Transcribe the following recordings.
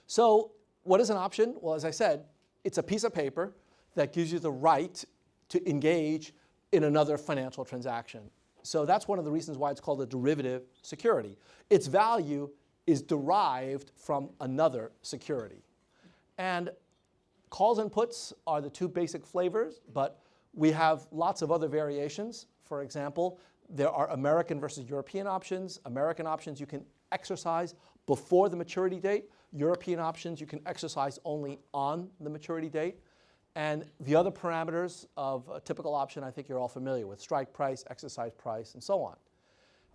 So what is an option? Well, as I said, it's a piece of paper that gives you the right to engage in another financial transaction. So that's one of the reasons why it's called a derivative security. Its value is derived from another security. And calls and puts are the two basic flavors, but we have lots of other variations. For example, there are American versus European options. American options you can exercise before the maturity date. European options you can exercise only on the maturity date. And the other parameters of a typical option I think you're all familiar with: strike price, exercise price, and so on.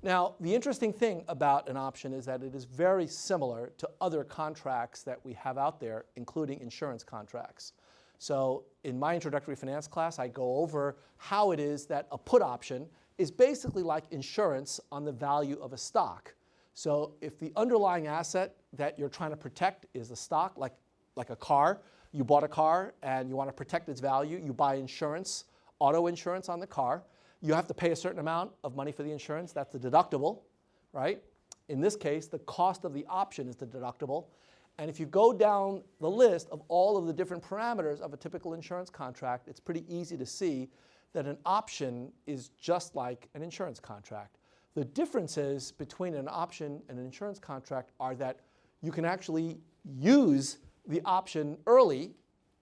Now, the interesting thing about an option is that it is very similar to other contracts that we have out there, including insurance contracts. So in my introductory finance class, I go over how it is that a put option is basically like insurance on the value of a stock. So if the underlying asset that you're trying to protect is the stock, like a car, you bought a car and you want to protect its value, you buy insurance, auto insurance on the car. You have to pay a certain amount of money for the insurance. That's the deductible, right? In this case, the cost of the option is the deductible. And if you go down the list of all of the different parameters of a typical insurance contract, it's pretty easy to see that an option is just like an insurance contract. The differences between an option and an insurance contract are that you can actually use the option early,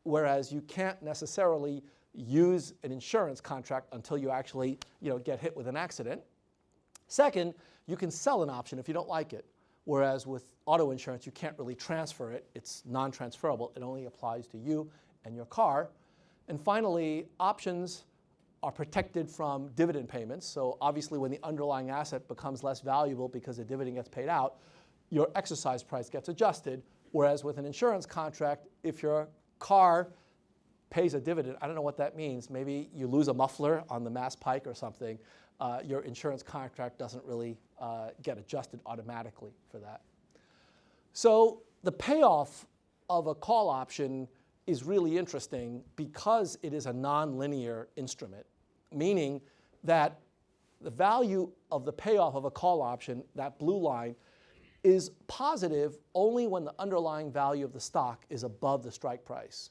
whereas you can't necessarily use an insurance contract until you actually get hit with an accident. Second, you can sell an option if you don't like it, whereas with auto insurance you can't really transfer it. It's non-transferable. It only applies to you and your car. And finally, options are protected from dividend payments. So obviously when the underlying asset becomes less valuable because a dividend gets paid out, your exercise price gets adjusted, whereas with an insurance contract, if your car pays a dividend, I don't know what that means. Maybe you lose a muffler on the Mass Pike or something. Your insurance contract doesn't really get adjusted automatically for that. So the payoff of a call option is really interesting because it is a nonlinear instrument, meaning that the value of the payoff of a call option, that blue line, is positive only when the underlying value of the stock is above the strike price.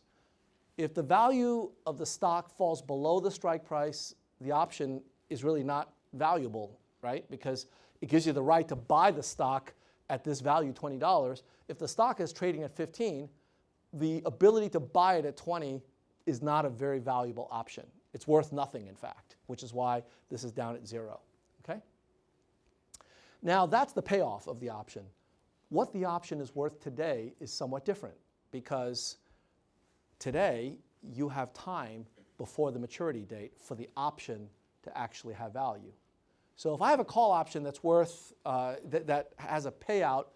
If the value of the stock falls below the strike price, the option is really not valuable, right? Because it gives you the right to buy the stock at this value, $20. If the stock is trading at 15, the ability to buy it at 20 is not a very valuable option. It's worth nothing, in fact, which is why this is down at 0, okay? Now, that's the payoff of the option. What the option is worth today is somewhat different because today, you have time before the maturity date for the option to actually have value. So if I have a call option that's worth, that has a payout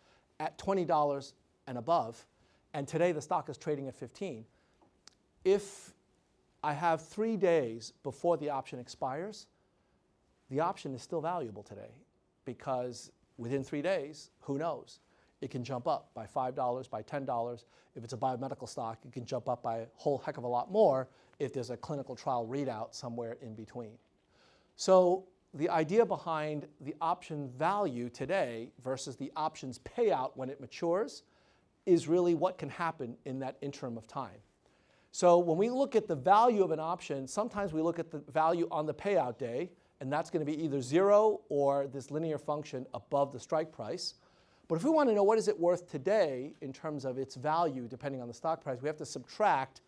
at $20 and above, and today the stock is trading at 15, if I have 3 days before the option expires, the option is still valuable today because within 3 days, who knows? It can jump up by $5, by $10. If it's a biomedical stock, it can jump up by a whole heck of a lot more if there's a clinical trial readout somewhere in between. So the idea behind the option value today versus the option's payout when it matures is really what can happen in that interim of time. So when we look at the value of an option, sometimes we look at the value on the payout day, and that's going to be either 0 or this linear function above the strike price. But if we want to know what is it worth today in terms of its value depending on the stock price, we have to subtract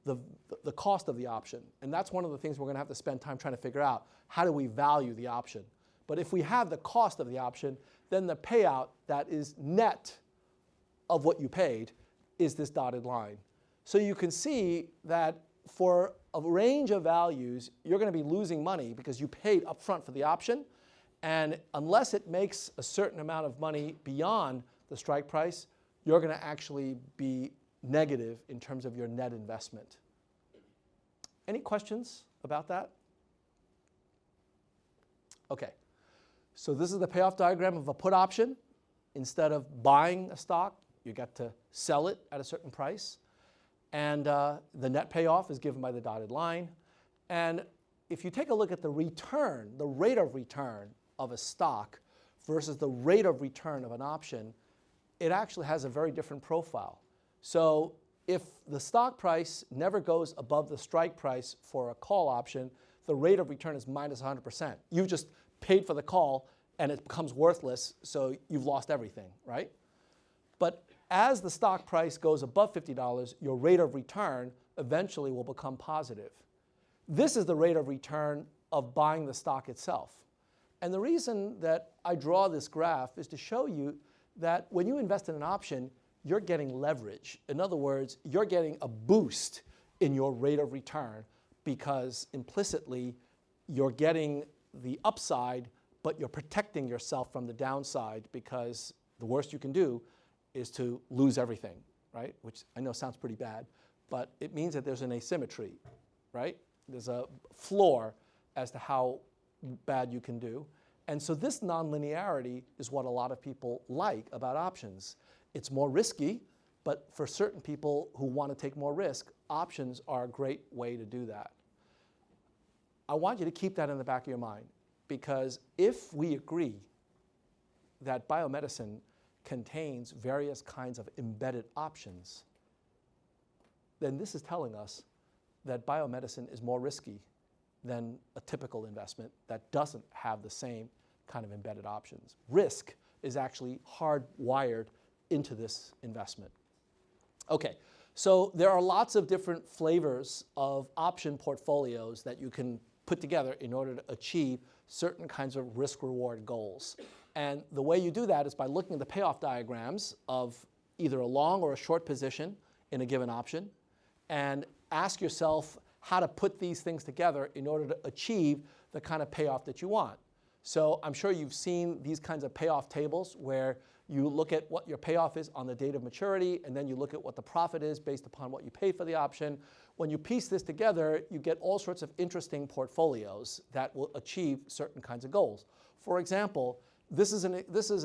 the cost of the option. And that's one of the things we're going to have to spend time trying to figure out. How do we value the option? But if we have the cost of the option, then the payout that is net of what you paid is this dotted line. So you can see that for a range of values, you're going to be losing money because you paid upfront for the option. And unless it makes a certain amount of money beyond the strike price, you're going to actually be negative in terms of your net investment. Any questions about that? OK. So this is the payoff diagram of a put option. Instead of buying a stock, you get to sell it at a certain price. And the net payoff is given by the dotted line. And if you take a look at the return, the rate of return of a stock versus the rate of return of an option, it actually has a very different profile. So if the stock price never goes above the strike price for a call option, the rate of return is minus 100%. You've just paid for the call and it becomes worthless, so you've lost everything, right? But as the stock price goes above $50, your rate of return eventually will become positive. This is the rate of return of buying the stock itself. And the reason that I draw this graph is to show you that when you invest in an option, you're getting leverage. In other words, you're getting a boost in your rate of return because implicitly you're getting the upside, but you're protecting yourself from the downside because the worst you can do is to lose everything, right? Which I know sounds pretty bad, but it means that there's an asymmetry, right? There's a floor as to how bad you can do. And so this nonlinearity is what a lot of people like about options. It's more risky, but for certain people who want to take more risk, options are a great way to do that. I want you to keep that in the back of your mind, because if we agree that biomedicine contains various kinds of embedded options, then this is telling us that biomedicine is more risky than a typical investment that doesn't have the same kind of embedded options. Risk is actually hardwired into this investment. Okay, so there are lots of different flavors of option portfolios that you can put together in order to achieve certain kinds of risk-reward goals. And the way you do that is by looking at the payoff diagrams of either a long or a short position in a given option, and ask yourself how to put these things together in order to achieve the kind of payoff that you want. So I'm sure you've seen these kinds of payoff tables where you look at what your payoff is on the date of maturity, and then you look at what the profit is based upon what you paid for the option. When you piece this together, you get all sorts of interesting portfolios that will achieve certain kinds of goals. For example, this is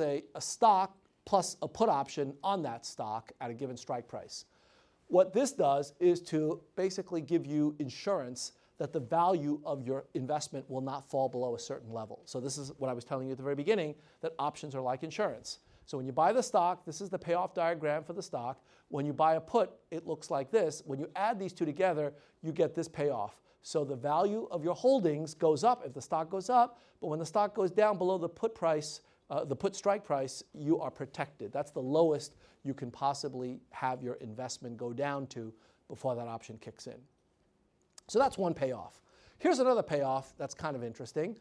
a stock plus a put option on that stock at a given strike price. What this does is to basically give you insurance that the value of your investment will not fall below a certain level. So this is what I was telling you at the very beginning, that options are like insurance. So when you buy the stock, this is the payoff diagram for the stock. When you buy a put, it looks like this. When you add these two together, you get this payoff. So the value of your holdings goes up if the stock goes up, but when the stock goes down below the put price, the put strike price, you are protected. That's the lowest you can possibly have your investment go down to before that option kicks in. So that's one payoff. Here's another payoff that's kind of interesting.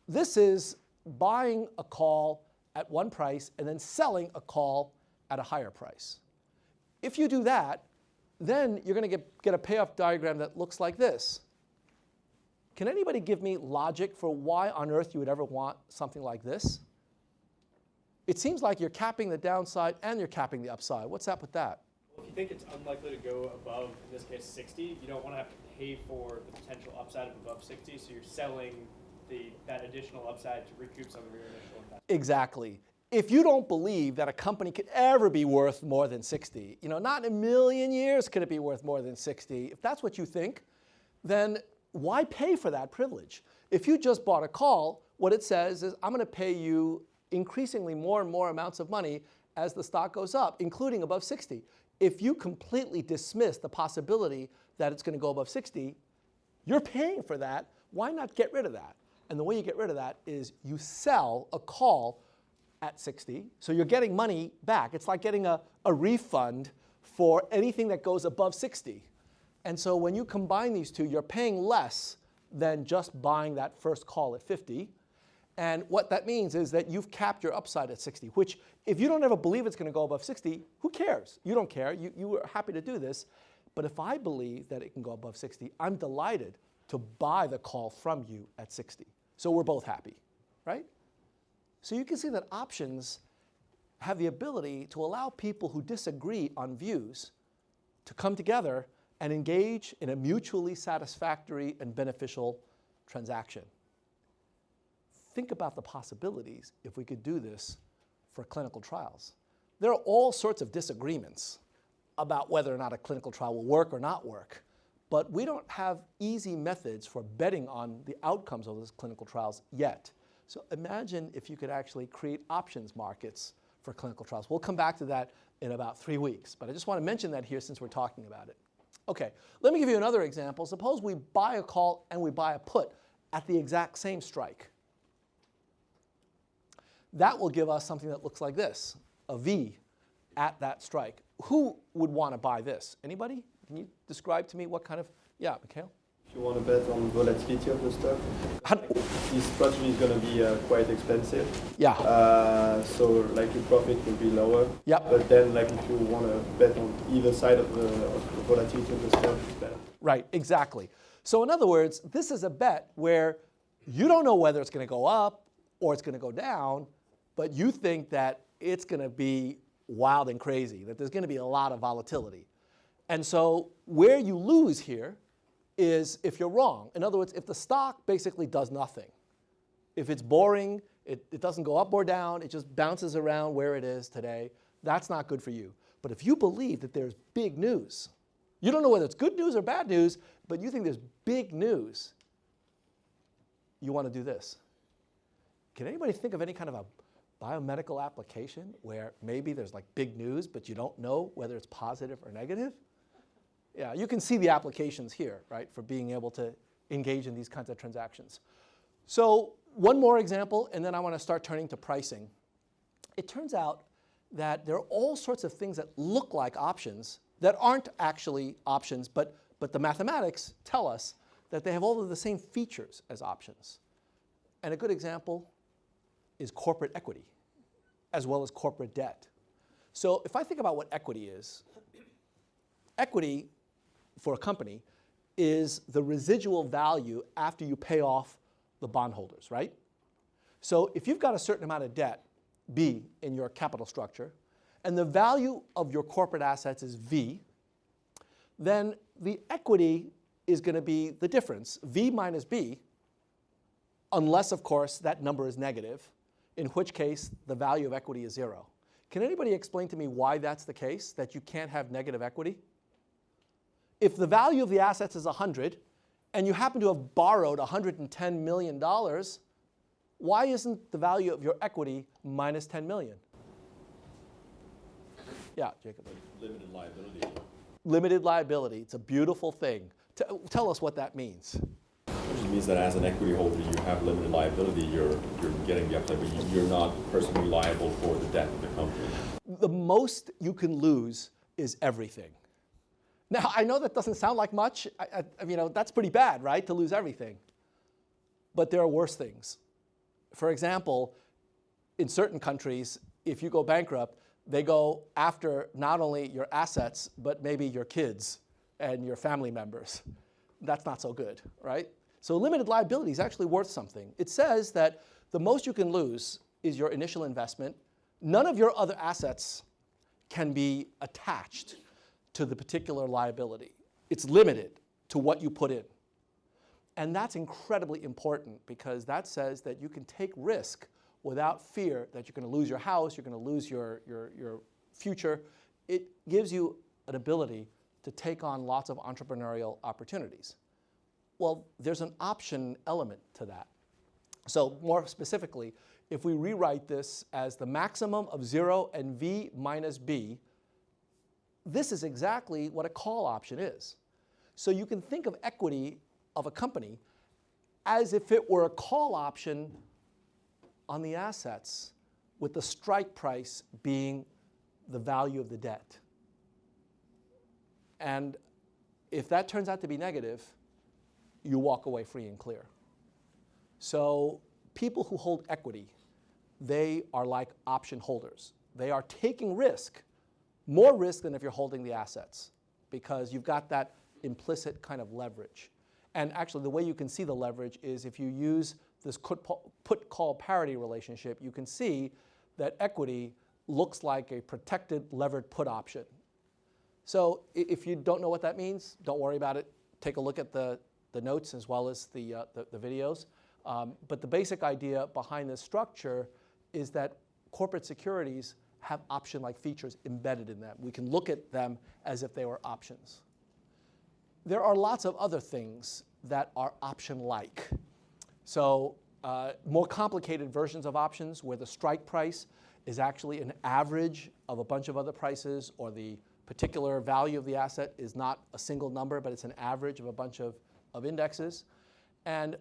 This is buying a call at one price and then selling a call at a higher price. If you do that, then you're going to get a payoff diagram that looks like this. Can anybody give me logic for why on earth you would ever want something like this? It seems like you're capping the downside and you're capping the upside. What's up with that? Well, if you think it's unlikely to go above, in this case, 60, you don't want to have to pay for the potential upside of above 60, so you're selling that additional upside to recoup some of your initial investment. Exactly. If you don't believe that a company could ever be worth more than 60, not in a million years could it be worth more than 60, if that's what you think, then why pay for that privilege? If you just bought a call, what it says is, I'm going to pay you increasingly more and more amounts of money as the stock goes up, including above 60. If you completely dismiss the possibility that it's going to go above 60, you're paying for that. Why not get rid of that? And the way you get rid of that is you sell a call at 60, so you're getting money back. It's like getting a refund for anything that goes above 60. And so when you combine these two, you're paying less than just buying that first call at 50. And what that means is that you've capped your upside at 60, which if you don't ever believe it's going to go above 60, who cares? You don't care. You were happy to do this. But if I believe that it can go above 60, I'm delighted to buy the call from you at 60. So we're both happy, right? So you can see that options have the ability to allow people who disagree on views to come together and engage in a mutually satisfactory and beneficial transaction. Think about the possibilities if we could do this for clinical trials. There are all sorts of disagreements about whether or not a clinical trial will work or not work, but we don't have easy methods for betting on the outcomes of those clinical trials yet. So imagine if you could actually create options markets for clinical trials. We'll come back to that in about 3 weeks, but I just want to mention that here since we're talking about it. Okay, let me give you another example. Suppose we buy a call and we buy a put at the exact same strike. That will give us something that looks like this, a V at that strike. Who would want to buy this? Anybody? Can you describe to me what kind of, yeah, Mikhail? If you want to bet on volatility of the stock, this strategy is going to be quite expensive. Yeah. So like your profit will be lower. Yep. But then like if you want to bet on either side of the volatility of the stock, it's better. Right, exactly. So in other words, this is a bet where you don't know whether it's going to go up or it's going to go down, but you think that it's going to be wild and crazy, that there's going to be a lot of volatility. And so where you lose here is if you're wrong. In other words, if the stock basically does nothing, if it's boring, it doesn't go up or down, it just bounces around where it is today, that's not good for you. But if you believe that there's big news, you don't know whether it's good news or bad news, but you think there's big news, you want to do this. Can anybody think of any kind of a biomedical application where maybe there's like big news, but you don't know whether it's positive or negative? Yeah, you can see the applications here, right, for being able to engage in these kinds of transactions. So one more example, and then I want to start turning to pricing. It turns out that there are all sorts of things that look like options that aren't actually options, but the mathematics tell us that they have all of the same features as options. And a good example is corporate equity, as well as corporate debt. So if I think about what equity is, equity for a company is the residual value after you pay off the bondholders, right? So if you've got a certain amount of debt, B, in your capital structure, and the value of your corporate assets is V, then the equity is going to be the difference, V minus B, unless, of course, that number is negative, in which case the value of equity is 0. Can anybody explain to me why that's the case, that you can't have negative equity? If the value of the assets is 100, and you happen to have borrowed $110 million, why isn't the value of your equity minus 10 million? Yeah, Jacob. Limited liability. Limited liability. It's a beautiful thing. Tell us what that means. Which means that as an equity holder, you have limited liability. You're getting the upside, but you're not personally liable for the debt of the company. The most you can lose is everything. Now, I know that doesn't sound like much. That's pretty bad, right, to lose everything. But there are worse things. For example, in certain countries, if you go bankrupt, they go after not only your assets, but maybe your kids and your family members. That's not so good, right? So limited liability is actually worth something. It says that the most you can lose is your initial investment. None of your other assets can be attached to the particular liability. It's limited to what you put in. And that's incredibly important because that says that you can take risk without fear that you're going to lose your house, you're going to lose your future. It gives you an ability to take on lots of entrepreneurial opportunities. Well, there's an option element to that. So more specifically, if we rewrite this as the maximum of 0 and V minus B, this is exactly what a call option is. So you can think of equity of a company as if it were a call option on the assets, with the strike price being the value of the debt. And if that turns out to be negative, you walk away free and clear. So people who hold equity, they are like option holders. They are taking risk, more risk than if you're holding the assets, because you've got that implicit kind of leverage. And actually, the way you can see the leverage is if you use this put-call parity relationship, you can see that equity looks like a protected levered put option. So if you don't know what that means, don't worry about it. Take a look at the notes as well as the videos. But the basic idea behind this structure is that corporate securities have option-like features embedded in them. We can look at them as if they were options. There are lots of other things that are option-like. So more complicated versions of options where the strike price is actually an average of a bunch of other prices, or the particular value of the asset is not a single number, but it's an average of a bunch of indexes. And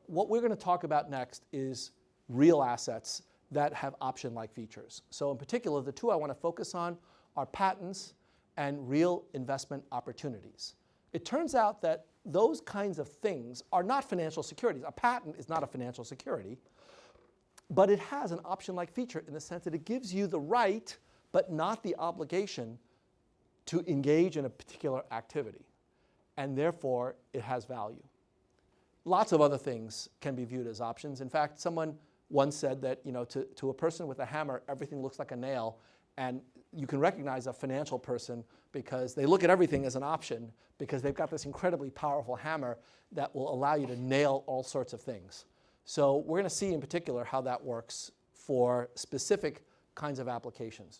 what we're going to talk about next is real assets that have option-like features. So in particular, the two I want to focus on are patents and real investment opportunities. It turns out that those kinds of things are not financial securities. A patent is not a financial security, but it has an option-like feature in the sense that it gives you the right, but not the obligation, to engage in a particular activity. And therefore, it has value. Lots of other things can be viewed as options. In fact, someone once said that, you know, to a person with a hammer, everything looks like a nail, and you can recognize a financial person because they look at everything as an option, because they've got this incredibly powerful hammer that will allow you to nail all sorts of things. So we're going to see in particular how that works for specific kinds of applications.